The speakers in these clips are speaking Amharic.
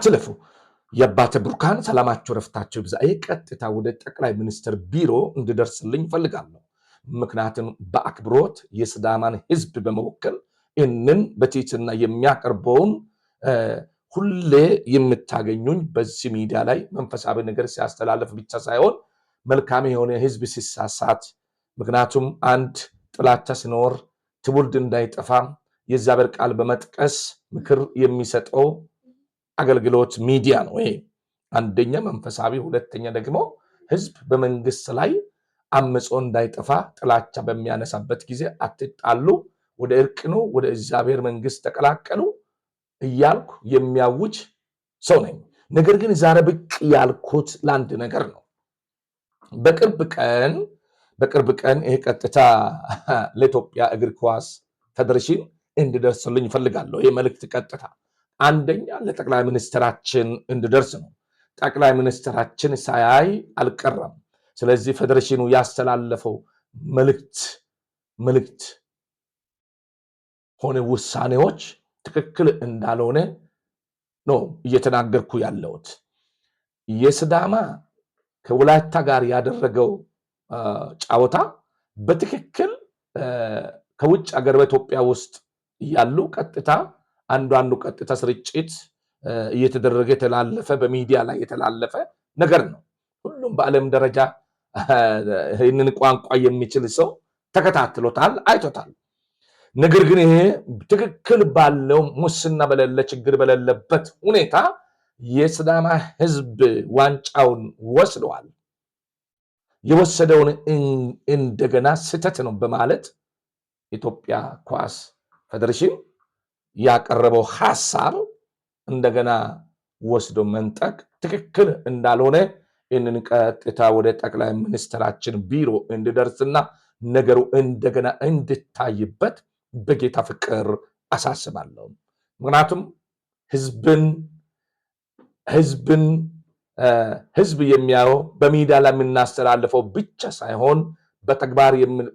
አትለፉ። የአባተ ብሩካን ሰላማቸው ረፍታቸው ይብዛ። ቀጥታ ወደ ጠቅላይ ሚኒስትር ቢሮ እንድደርስልኝ ፈልጋለሁ። ምክንያቱም በአክብሮት የሲዳማን ህዝብ በመወከል እንን በትህትና የሚያቀርበውን ሁሌ የምታገኙኝ በዚህ ሚዲያ ላይ መንፈሳዊ ነገር ሲያስተላልፍ ብቻ ሳይሆን መልካም የሆነ ህዝብ ሲሳሳት፣ ምክንያቱም አንድ ጥላቻ ሲኖር ትውልድ እንዳይጠፋ የእግዚአብሔር ቃል በመጥቀስ ምክር የሚሰጠው አገልግሎት ሚዲያ ነው። ይሄ አንደኛ መንፈሳዊ፣ ሁለተኛ ደግሞ ህዝብ በመንግስት ላይ አመጾ እንዳይጠፋ ጥላቻ በሚያነሳበት ጊዜ አትጣሉ፣ ወደ እርቅ ነው፣ ወደ እግዚአብሔር መንግስት ተቀላቀሉ እያልኩ የሚያውጅ ሰው ነኝ። ነገር ግን ዛሬ ብቅ ያልኩት ለአንድ ነገር ነው። በቅርብ ቀን ይሄ ቀጥታ ለኢትዮጵያ እግር ኳስ ፌዴሬሽን እንድደርስልኝ እፈልጋለሁ። ይሄ መልእክት ቀጥታ አንደኛ ለጠቅላይ ሚኒስትራችን እንድደርስ ነው። ጠቅላይ ሚኒስትራችን ሳያይ አልቀረም። ስለዚህ ፌዴሬሽኑ ያስተላለፈው መልእክት ሆነ ውሳኔዎች ትክክል እንዳልሆነ ነው እየተናገርኩ ያለሁት። የሲዳማ ከወላይታ ጋር ያደረገው ጫወታ በትክክል ከውጭ ሀገር በኢትዮጵያ ውስጥ ያሉ ቀጥታ አንዱ ቀጥታ ስርጭት እየተደረገ የተላለፈ በሚዲያ ላይ የተላለፈ ነገር ነው። ሁሉም በዓለም ደረጃ ይህንን ቋንቋ የሚችል ሰው ተከታትሎታል፣ አይቶታል። ነገር ግን ይሄ ትክክል ባለው ሙስና በሌለ ችግር በሌለበት ሁኔታ የሲዳማ ህዝብ ዋንጫውን ወስደዋል። የወሰደውን እንደገና ስህተት ነው በማለት ኢትዮጵያ ኳስ ፌዴሬሽን ያቀረበው ሐሳብ እንደገና ወስዶ መንጠቅ ትክክል እንዳልሆነ ይህንን ቀጥታ ወደ ጠቅላይ ሚኒስትራችን ቢሮ እንድደርስና ነገሩ እንደገና እንድታይበት በጌታ ፍቅር አሳስባለሁ። ምክንያቱም ህዝብ የሚያየው በሚዲያ ላይ የምናስተላልፈው ብቻ ሳይሆን በተግባር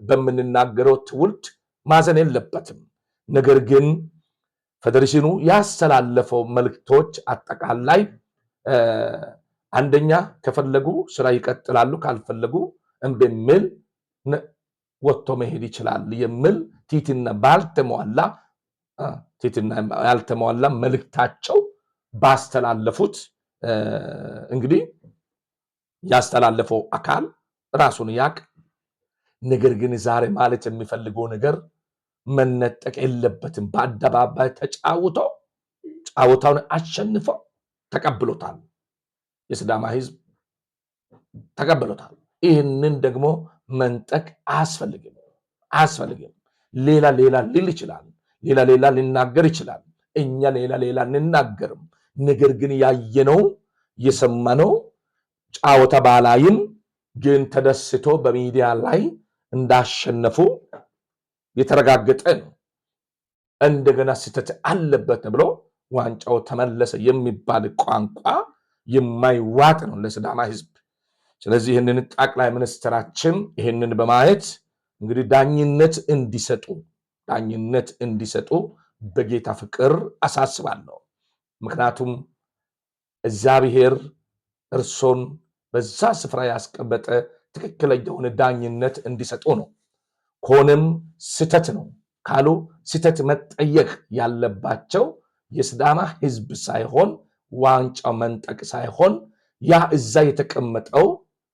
በምንናገረው ትውልድ ማዘን የለበትም። ነገር ግን ፌዴሬሽኑ ያስተላለፈው መልእክቶች አጠቃላይ አንደኛ ከፈለጉ ስራ ይቀጥላሉ፣ ካልፈለጉ እንደሚል ወጥቶ መሄድ ይችላል የሚል ትህትና ያልተሟላ መልእክታቸው ባስተላለፉት እንግዲህ ያስተላለፈው አካል ራሱን ያቅ። ነገር ግን ዛሬ ማለት የሚፈልገው ነገር መነጠቅ የለበትም። በአደባባይ ተጫውተው ጫወታውን አሸንፈው ተቀብሎታል። የሲዳማ ህዝብ ተቀብሎታል። ይህንን ደግሞ መንጠቅ አያስፈልግም። ሌላ ሊል ይችላል፣ ሌላ ሊናገር ይችላል። እኛ ሌላ እንናገርም። ነገር ግን ያየነው የሰማነው ጫወታ ባላይም ግን ተደስቶ በሚዲያ ላይ እንዳሸነፉ የተረጋገጠ ነው። እንደገና ስህተት አለበት ብሎ ዋንጫው ተመለሰ የሚባል ቋንቋ የማይዋጥ ነው ለሲዳማ ህዝብ። ስለዚህ ይህንን ጠቅላይ ሚኒስትራችን ይህንን በማየት እንግዲህ ዳኝነት እንዲሰጡ በጌታ ፍቅር አሳስባለሁ። ምክንያቱም እግዚአብሔር እርሶን በዛ ስፍራ ያስቀመጠ ትክክለኛውን ዳኝነት እንዲሰጡ ነው። ከሆነም ስህተት ነው ካሉ ስህተት መጠየቅ ያለባቸው የሲዳማ ህዝብ ሳይሆን ዋንጫው መንጠቅ ሳይሆን ያ እዛ የተቀመጠው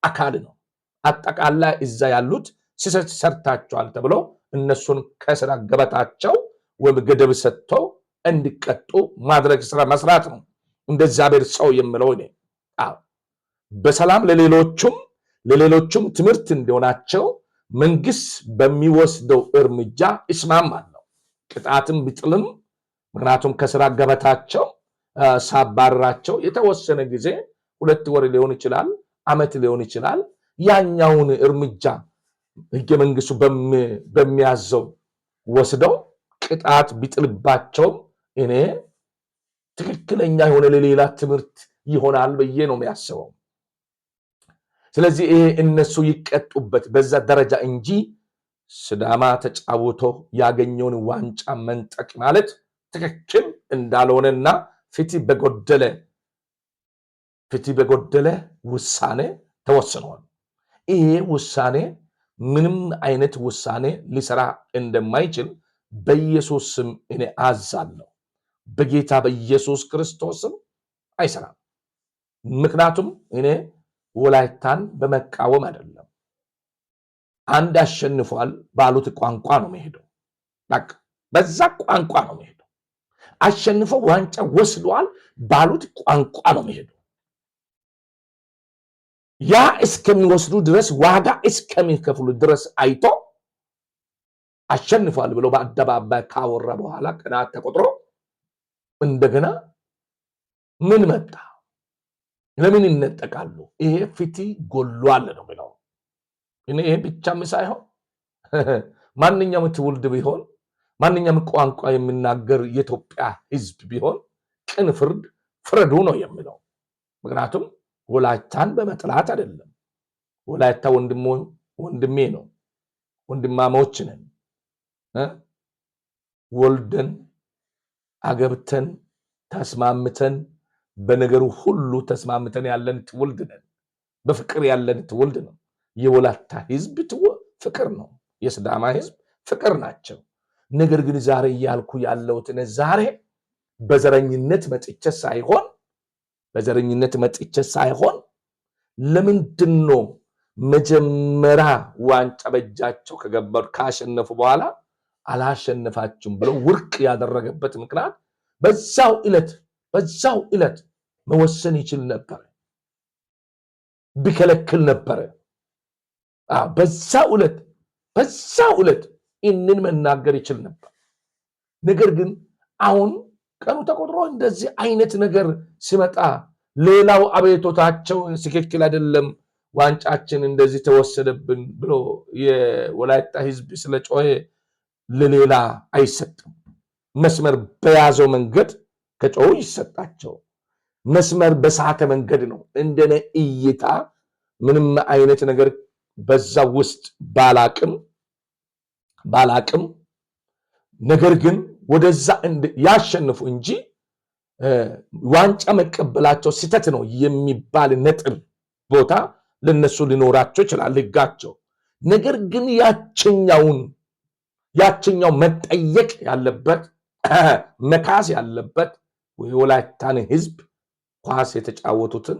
አካል ነው። አጠቃላይ እዛ ያሉት ስህተት ሰርታቸዋል ተብሎ እነሱን ከስራ ገበታቸው ወይም ገደብ ሰጥተው እንዲቀጡ ማድረግ ስራ መስራት ነው። እንደ እግዚአብሔር ሰው የምለው እኔ በሰላም ለሌሎቹም ትምህርት እንዲሆናቸው መንግስት በሚወስደው እርምጃ እስማማለሁ። ቅጣትም ቢጥልም፣ ምክንያቱም ከስራ ገበታቸው ሳባራቸው የተወሰነ ጊዜ 2 ወር ሊሆን ይችላል፣ ዓመት ሊሆን ይችላል። ያኛውን እርምጃ ህገ መንግስቱ በሚያዘው ወስደው ቅጣት ቢጥልባቸውም እኔ ትክክለኛ የሆነ ለሌላ ትምህርት ይሆናል ብዬ ነው የሚያስበው። ስለዚህ ይሄ እነሱ ይቀጡበት በዛ ደረጃ እንጂ ሲዳማ ተጫውቶ ያገኘውን ዋንጫ መንጠቅ ማለት ትክክል እንዳልሆነና ፍትህ በጎደለ ፍትህ በጎደለ ውሳኔ ተወስኗል። ይሄ ውሳኔ ምንም አይነት ውሳኔ ሊሰራ እንደማይችል በኢየሱስ ስም እኔ አዛለሁ። በጌታ በኢየሱስ ክርስቶስ ስም አይሰራም። ምክንያቱም እኔ ወላይታን በመቃወም አይደለም። አንድ አሸንፏል ባሉት ቋንቋ ነው የሚሄደው። በቃ በዛ ቋንቋ ነው የሚሄደው። አሸንፈው ዋንጫ ወስዷል ባሉት ቋንቋ ነው የሚሄደው። ያ እስከሚወስዱ ድረስ ዋጋ እስከሚከፍሉ ድረስ አይቶ አሸንፏል ብሎ በአደባባይ ካወራ በኋላ ቀናት ተቆጥሮ እንደገና ምን መጣ? ለምን ይነጠቃሉ? ይሄ ፍትህ ጎሏል ነው ብለው ይሄ ብቻም ሳይሆን ማንኛውም ትውልድ ቢሆን ማንኛውም ቋንቋ የሚናገር የኢትዮጵያ ሕዝብ ቢሆን ቅን ፍርድ ፍረዱ ነው የሚለው። ምክንያቱም ወላይታን በመጥላት አይደለም። ወላይታ ወንድሜ ነው፣ ወንድማሞች ነን። ወልደን አገብተን ተስማምተን በነገሩ ሁሉ ተስማምተን ያለን ትውልድ ነን። በፍቅር ያለን ትውልድ ነው። የወላይታ ሕዝብ ፍቅር ነው። የሲዳማ ሕዝብ ፍቅር ናቸው። ነገር ግን ዛሬ እያልኩ ያለሁት ዛሬ በዘረኝነት መጥቼ ሳይሆን ለምንድን ነው መጀመሪያ ዋንጫ በእጃቸው ካሸነፉ በኋላ አላሸነፋችሁም ብለው ውርቅ ያደረገበት ምክንያት በዛው ዕለት መወሰን ይችል ነበር፣ ቢከለክል ነበር። በዛው ዕለት ይህንን መናገር ይችል ነበር። ነገር ግን አሁን ቀኑ ተቆጥሮ እንደዚህ አይነት ነገር ሲመጣ ሌላው አቤቶታቸው ትክክል አይደለም፣ ዋንጫችን እንደዚህ ተወሰደብን ብሎ የወላይታ ሕዝብ ስለጮኸ ለሌላ አይሰጥም። መስመር በያዘው መንገድ ከጮሁ ይሰጣቸው። መስመር በሳተ መንገድ ነው። እንደኔ እይታ ምንም አይነት ነገር በዛ ውስጥ ባላቅም ነገር ግን ወደዛ ያሸንፉ እንጂ ዋንጫ መቀበላቸው ስህተት ነው የሚባል ነጥብ ቦታ ለነሱ ሊኖራቸው ይችላል ህጋቸው። ነገር ግን ያችኛው መጠየቅ ያለበት መካስ ያለበት የወላይታን ህዝብ ኳስ የተጫወቱትን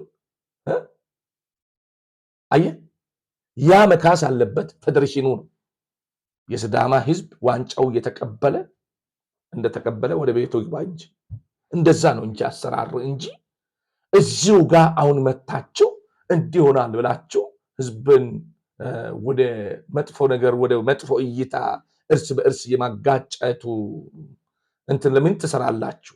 ያ መካስ ያለበት ፌዴሬሽኑ ነው። የሲዳማ ህዝብ ዋንጫው እንደተቀበለ ወደ ቤቱ ይግባ እንጂ እንደዛ ነው እንጂ አሰራሩ እንጂ እዚሁ ጋር አሁን መታችሁ እንዲሆናል ብላችሁ ህዝብን ወደ መጥፎ ነገር ወደ መጥፎ እይታ እርስ በእርስ የማጋጨቱ ለምን ትሰራላችሁ?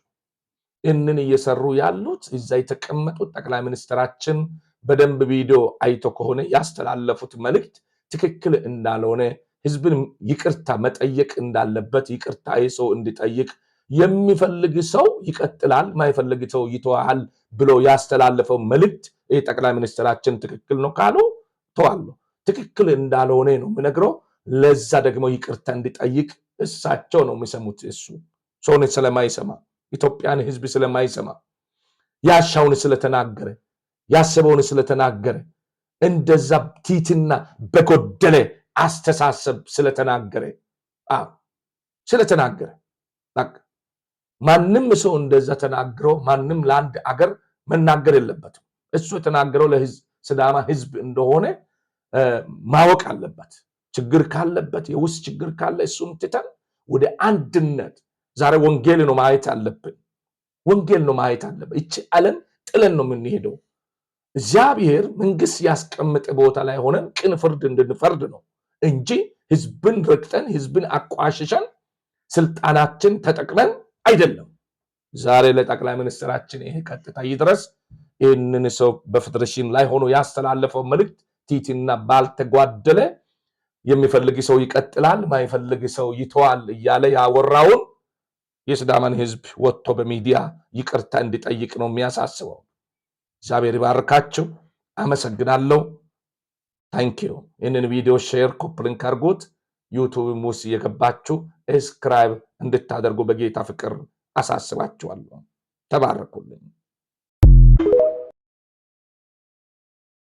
እንን እየሰሩ ያሉት እዛ የተቀመጡት ጠቅላይ ሚኒስትራችን በደንብ ቪዲዮ አይቶ ከሆነ ያስተላለፉት መልእክት ትክክል እንዳልሆነ ህዝብን ይቅርታ መጠየቅ እንዳለበት ይቅርታ ሰው እንዲጠይቅ የሚፈልግ ሰው ይቀጥላል፣ ማይፈልግ ሰው ይተዋል ብሎ ያስተላለፈው መልእክት ጠቅላይ ሚኒስትራችን ትክክል ነው ካሉ ተዋለሁ፣ ትክክል እንዳልሆነ ነው የምነግረው። ለዛ ደግሞ ይቅርታ እንዲጠይቅ እሳቸው ነው የሚሰሙት። እሱ ሰውን ስለማይሰማ ኢትዮጵያን ህዝብ ስለማይሰማ ያሻውን ስለተናገረ ያሰበውን ስለተናገረ እንደዛ ቲትና በጎደለ አስተሳሰብ ስለተናገረ ማንም ሰው እንደዛ ተናግሮ ማንም ለአንድ አገር መናገር የለበትም። እሱ የተናገረው ለሲዳማ ህዝብ እንደሆነ ማወቅ አለበት። ችግር ካለበት የውስጥ ችግር ካለ እሱን ትተን ወደ አንድነት ዛሬ ወንጌል ነው ማየት አለብን። እቺ ዓለም ጥለን ነው የምንሄደው። እግዚአብሔር መንግስት ያስቀመጠ ቦታ ላይ ሆነን ቅን ፍርድ እንድንፈርድ ነው እንጂ ህዝብን ረግጠን ህዝብን አቋሽሸን ስልጣናችን ተጠቅመን አይደለም። ዛሬ ለጠቅላይ ሚኒስትራችን ይሄ ቀጥታ ይድረስ። ይህንን ሰው በፌዴሬሽን ላይ ሆኖ ያስተላለፈው መልእክት ቲቲና ባልተጓደለ የሚፈልግ ሰው ይቀጥላል፣ ማይፈልግ ሰው ይተዋል እያለ ያወራውን የሲዳማን ህዝብ ወጥቶ በሚዲያ ይቅርታ እንዲጠይቅ ነው የሚያሳስበው። እግዚአብሔር ይባርካችሁ። አመሰግናለሁ። ታንኪዩ። ይህንን ቪዲዮ ሼር፣ ኮፕሊንክ አድርጉት። ዩቱብ ውስጥ እየገባችሁ ሰብስክራይብ እንድታደርጉ በጌታ ፍቅር አሳስባችኋለሁ። ተባረኩልኝ።